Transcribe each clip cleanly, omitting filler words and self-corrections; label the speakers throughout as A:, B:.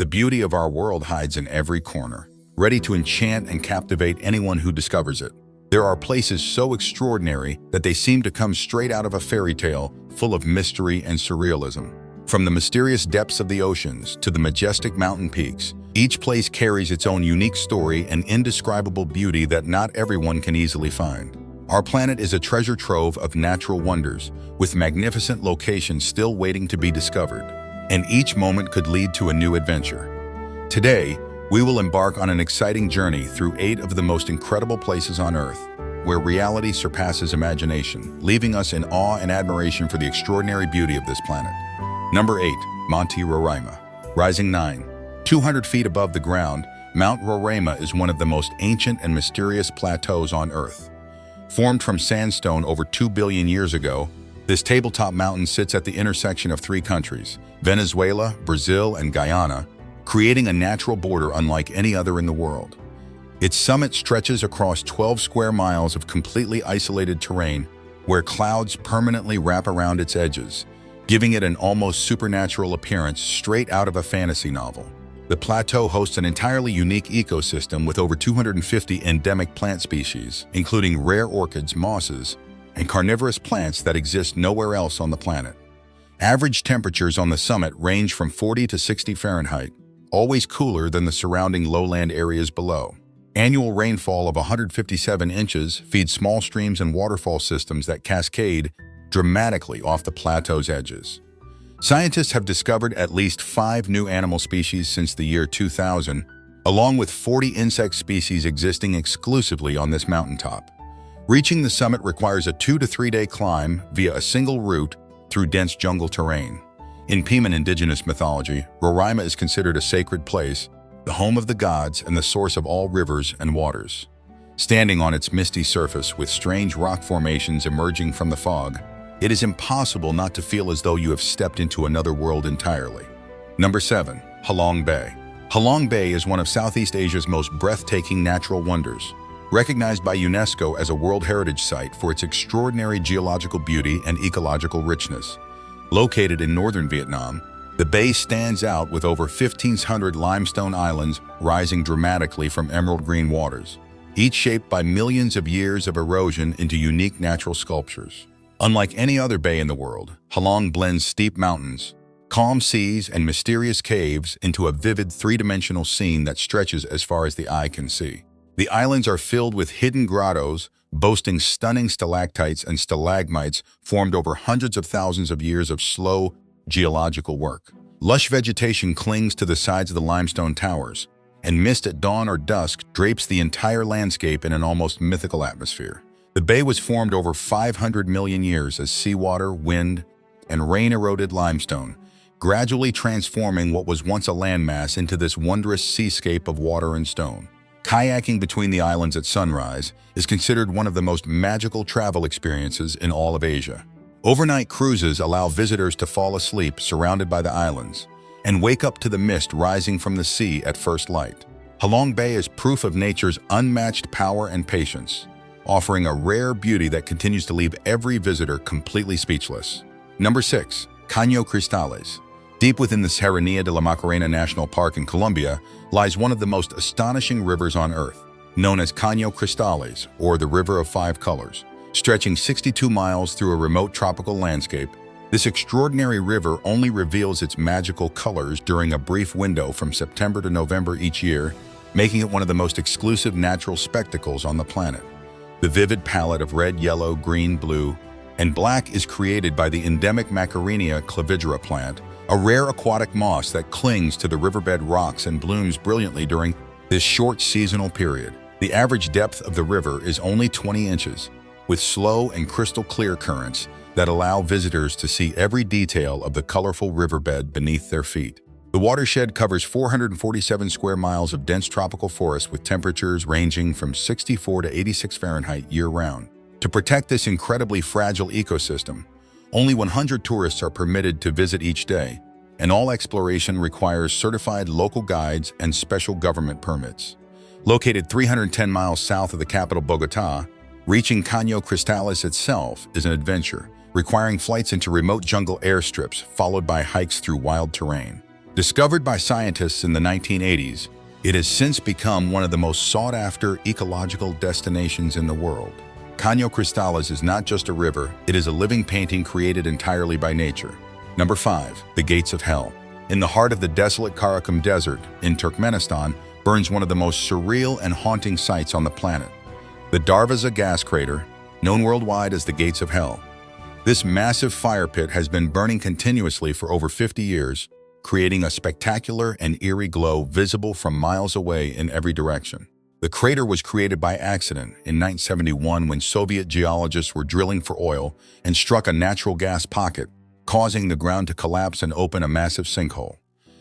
A: The beauty of our world hides in every corner, ready to enchant and captivate anyone who discovers it. There are places so extraordinary that they seem to come straight out of a fairy tale, full of mystery and surrealism. From the mysterious depths of the oceans to the majestic mountain peaks, each place carries its own unique story and indescribable beauty that not everyone can easily find. Our planet is a treasure trove of natural wonders, with magnificent locations still waiting to be discovered, and each moment could lead to a new adventure. Today, we will embark on an exciting journey through 8 of the most incredible places on Earth, where reality surpasses imagination, leaving us in awe and admiration for the extraordinary beauty of this planet. Number 8. Mount Roraima. Rising 200 feet above the ground, Mount Roraima is one of the most ancient and mysterious plateaus on Earth. Formed from sandstone over 2 billion years ago, this tabletop mountain sits at the intersection of 3 countries, Venezuela, Brazil, and Guyana, creating a natural border unlike any other in the world. Its summit stretches across 12 square miles of completely isolated terrain, where clouds permanently wrap around its edges, giving it an almost supernatural appearance straight out of a fantasy novel. The plateau hosts an entirely unique ecosystem with over 250 endemic plant species, including rare orchids, mosses, and carnivorous plants that exist nowhere else on the planet. Average temperatures on the summit range from 40 to 60 Fahrenheit, always cooler than the surrounding lowland areas below. Annual rainfall of 157 inches feeds small streams and waterfall systems that cascade dramatically off the plateau's edges. Scientists have discovered at least 5 new animal species since the year 2000, along with 40 insect species existing exclusively on this mountaintop. Reaching the summit requires a 2 to 3 day climb via a single route through dense jungle terrain. In Piman indigenous mythology, Roraima is considered a sacred place, the home of the gods and the source of all rivers and waters. Standing on its misty surface with strange rock formations emerging from the fog, it is impossible not to feel as though you have stepped into another world entirely. Number 7. Halong Bay. Halong Bay is one of Southeast Asia's most breathtaking natural wonders, recognized by UNESCO as a World Heritage Site for its extraordinary geological beauty and ecological richness. Located in northern Vietnam, the bay stands out with over 1,500 limestone islands rising dramatically from emerald green waters, each shaped by millions of years of erosion into unique natural sculptures. Unlike any other bay in the world, Halong blends steep mountains, calm seas, and mysterious caves into a vivid three-dimensional scene that stretches as far as the eye can see. The islands are filled with hidden grottos, boasting stunning stalactites and stalagmites formed over hundreds of thousands of years of slow geological work. Lush vegetation clings to the sides of the limestone towers, and mist at dawn or dusk drapes the entire landscape in an almost mythical atmosphere. The bay was formed over 500 million years as seawater, wind, and rain-eroded limestone, gradually transforming what was once a landmass into this wondrous seascape of water and stone. Kayaking between the islands at sunrise is considered one of the most magical travel experiences in all of Asia. Overnight cruises allow visitors to fall asleep surrounded by the islands and wake up to the mist rising from the sea at first light. Halong Bay is proof of nature's unmatched power and patience, offering a rare beauty that continues to leave every visitor completely speechless. Number 6. Caño Cristales. Deep within the Serranía de la Macarena National Park in Colombia lies one of the most astonishing rivers on Earth, known as Caño Cristales, or the River of 5 Colors. Stretching 62 miles through a remote tropical landscape, this extraordinary river only reveals its magical colors during a brief window from September to November each year, making it one of the most exclusive natural spectacles on the planet. The vivid palette of red, yellow, green, blue, and black is created by the endemic Macarenia clavidura plant, a rare aquatic moss that clings to the riverbed rocks and blooms brilliantly during this short seasonal period. The average depth of the river is only 20 inches, with slow and crystal clear currents that allow visitors to see every detail of the colorful riverbed beneath their feet. The watershed covers 447 square miles of dense tropical forest with temperatures ranging from 64 to 86 Fahrenheit year-round. To protect this incredibly fragile ecosystem, only 100 tourists are permitted to visit each day, and all exploration requires certified local guides and special government permits. Located 310 miles south of the capital Bogotá, reaching Caño Cristales itself is an adventure, requiring flights into remote jungle airstrips followed by hikes through wild terrain. Discovered by scientists in the 1980s, it has since become one of the most sought-after ecological destinations in the world. Caño Cristales is not just a river, it is a living painting created entirely by nature. Number 5. The Gates of Hell. In the heart of the desolate Karakum Desert in Turkmenistan burns one of the most surreal and haunting sights on the planet. The Darvaza gas crater, known worldwide as the Gates of Hell. This massive fire pit has been burning continuously for over 50 years, creating a spectacular and eerie glow visible from miles away in every direction. The crater was created by accident in 1971 when Soviet geologists were drilling for oil and struck a natural gas pocket, causing the ground to collapse and open a massive sinkhole.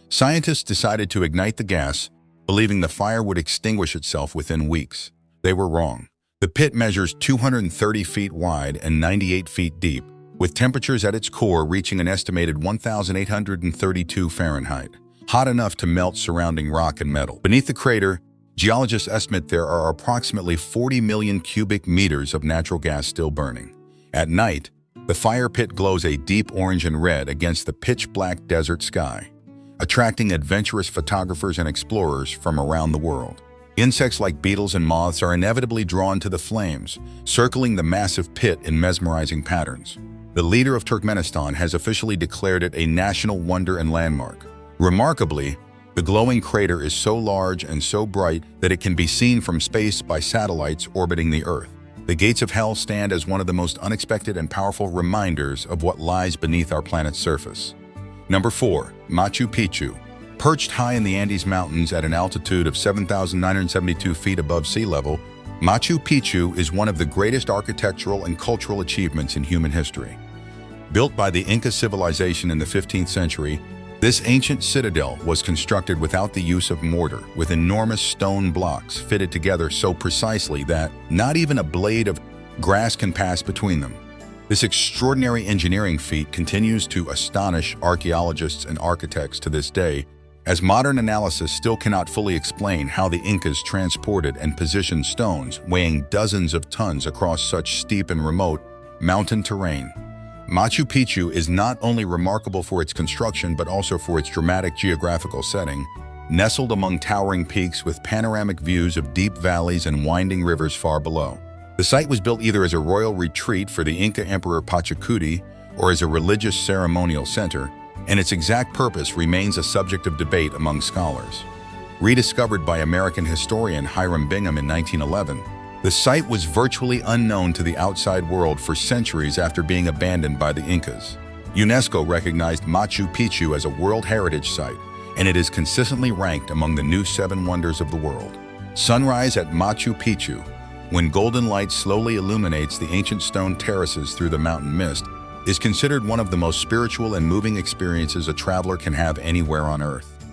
A: Scientists decided to ignite the gas, believing the fire would extinguish itself within weeks. They were wrong. The pit measures 230 feet wide and 98 feet deep, with temperatures at its core reaching an estimated 1,832 Fahrenheit, hot enough to melt surrounding rock and metal. Beneath the crater, geologists estimate there are approximately 40 million cubic meters of natural gas still burning. At night, the fire pit glows a deep orange and red against the pitch-black desert sky, attracting adventurous photographers and explorers from around the world. Insects like beetles and moths are inevitably drawn to the flames, circling the massive pit in mesmerizing patterns. The leader of Turkmenistan has officially declared it a national wonder and landmark. Remarkably, the glowing crater is so large and so bright that it can be seen from space by satellites orbiting the Earth. The Gates of Hell stand as one of the most unexpected and powerful reminders of what lies beneath our planet's surface. Number 4. Machu Picchu. Perched high in the Andes Mountains at an altitude of 7,972 feet above sea level, Machu Picchu is one of the greatest architectural and cultural achievements in human history. Built by the Inca civilization in the 15th century, this ancient citadel was constructed without the use of mortar, with enormous stone blocks fitted together so precisely that not even a blade of grass can pass between them. This extraordinary engineering feat continues to astonish archaeologists and architects to this day, as modern analysis still cannot fully explain how the Incas transported and positioned stones weighing dozens of tons across such steep and remote mountain terrain. Machu Picchu is not only remarkable for its construction but also for its dramatic geographical setting, nestled among towering peaks with panoramic views of deep valleys and winding rivers far below. The site was built either as a royal retreat for the Inca Emperor Pachacuti or as a religious ceremonial center, and its exact purpose remains a subject of debate among scholars. Rediscovered by American historian Hiram Bingham in 1911, the site was virtually unknown to the outside world for centuries after being abandoned by the Incas. UNESCO recognized Machu Picchu as a World Heritage Site, and it is consistently ranked among the new 7 wonders of the world. Sunrise at Machu Picchu, when golden light slowly illuminates the ancient stone terraces through the mountain mist, is considered one of the most spiritual and moving experiences a traveler can have anywhere on Earth.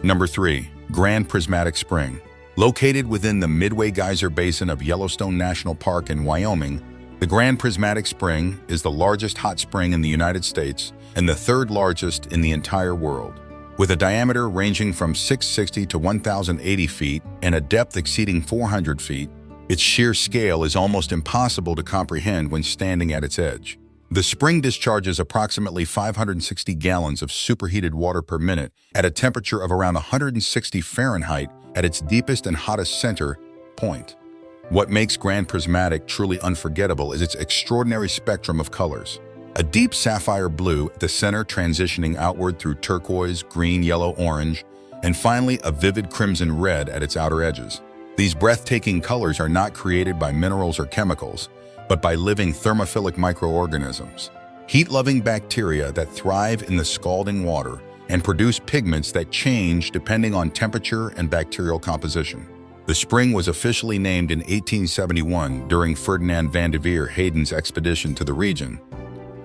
A: Number 3. Grand Prismatic Spring. Located within the Midway Geyser Basin of Yellowstone National Park in Wyoming, the Grand Prismatic Spring is the largest hot spring in the United States and the 3rd largest in the entire world. With a diameter ranging from 660 to 1,080 feet and a depth exceeding 400 feet, its sheer scale is almost impossible to comprehend when standing at its edge. The spring discharges approximately 560 gallons of superheated water per minute at a temperature of around 160 Fahrenheit at its deepest and hottest center point. What makes Grand Prismatic truly unforgettable is its extraordinary spectrum of colors. A deep sapphire blue at the center transitioning outward through turquoise, green, yellow, orange, and finally a vivid crimson red at its outer edges. These breathtaking colors are not created by minerals or chemicals, but by living thermophilic microorganisms, heat-loving bacteria that thrive in the scalding water and produce pigments that change depending on temperature and bacterial composition. The spring was officially named in 1871 during Ferdinand van de Veer Hayden's expedition to the region.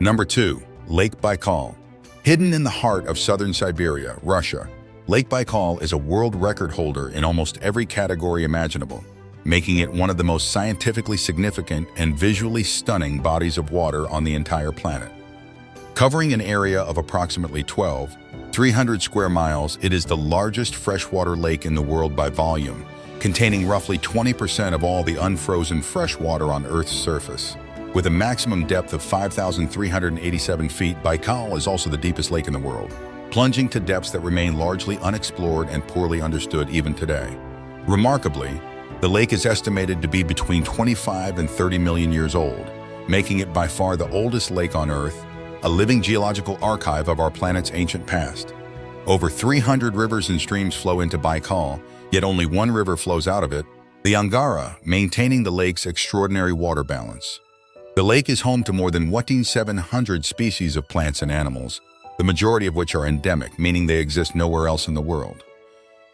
A: Number 2. Lake Baikal. Hidden in the heart of southern Siberia, Russia, Lake Baikal is a world record holder in almost every category imaginable, making it one of the most scientifically significant and visually stunning bodies of water on the entire planet. Covering an area of approximately 300 square miles, it is the largest freshwater lake in the world by volume, containing roughly 20% of all the unfrozen fresh water on Earth's surface. With a maximum depth of 5,387 feet, Baikal is also the deepest lake in the world. plunging to depths that remain largely unexplored and poorly understood even today. Remarkably, the lake is estimated to be between 25 and 30 million years old, making it by far the oldest lake on Earth, a living geological archive of our planet's ancient past. Over 300 rivers and streams flow into Baikal, yet only one river flows out of it, the Angara, maintaining the lake's extraordinary water balance. The lake is home to more than 1,700 species of plants and animals, the majority of which are endemic, meaning they exist nowhere else in the world.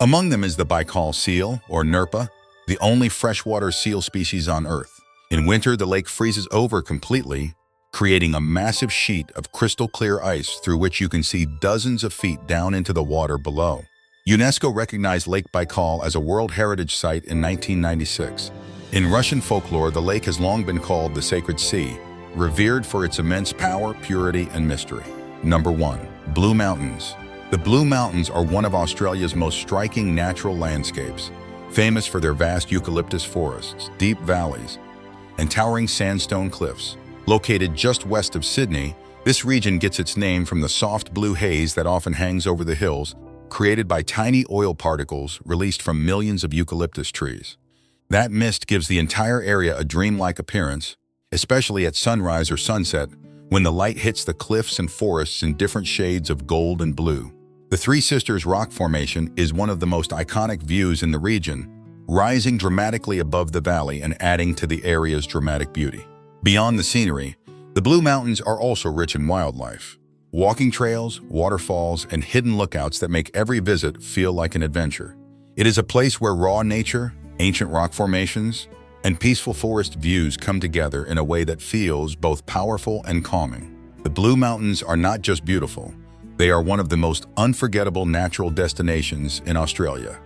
A: Among them is the Baikal seal, or Nerpa, the only freshwater seal species on Earth. In winter, the lake freezes over completely, creating a massive sheet of crystal-clear ice through which you can see dozens of feet down into the water below. UNESCO recognized Lake Baikal as a World Heritage Site in 1996. In Russian folklore, the lake has long been called the Sacred Sea, revered for its immense power, purity, and mystery. Number 1. Blue Mountains. The Blue Mountains are one of Australia's most striking natural landscapes, famous for their vast eucalyptus forests, deep valleys, and towering sandstone cliffs. Located just west of Sydney, this region gets its name from the soft blue haze that often hangs over the hills, created by tiny oil particles released from millions of eucalyptus trees. That mist gives the entire area a dreamlike appearance, especially at sunrise or sunset, when the light hits the cliffs and forests in different shades of gold and blue. The Three Sisters rock formation is one of the most iconic views in the region, rising dramatically above the valley and adding to the area's dramatic beauty. Beyond the scenery, the Blue Mountains are also rich in wildlife. Walking trails, waterfalls, and hidden lookouts that make every visit feel like an adventure. It is a place where raw nature, ancient rock formations, and peaceful forest views come together in a way that feels both powerful and calming. The Blue Mountains are not just beautiful, they are one of the most unforgettable natural destinations in Australia.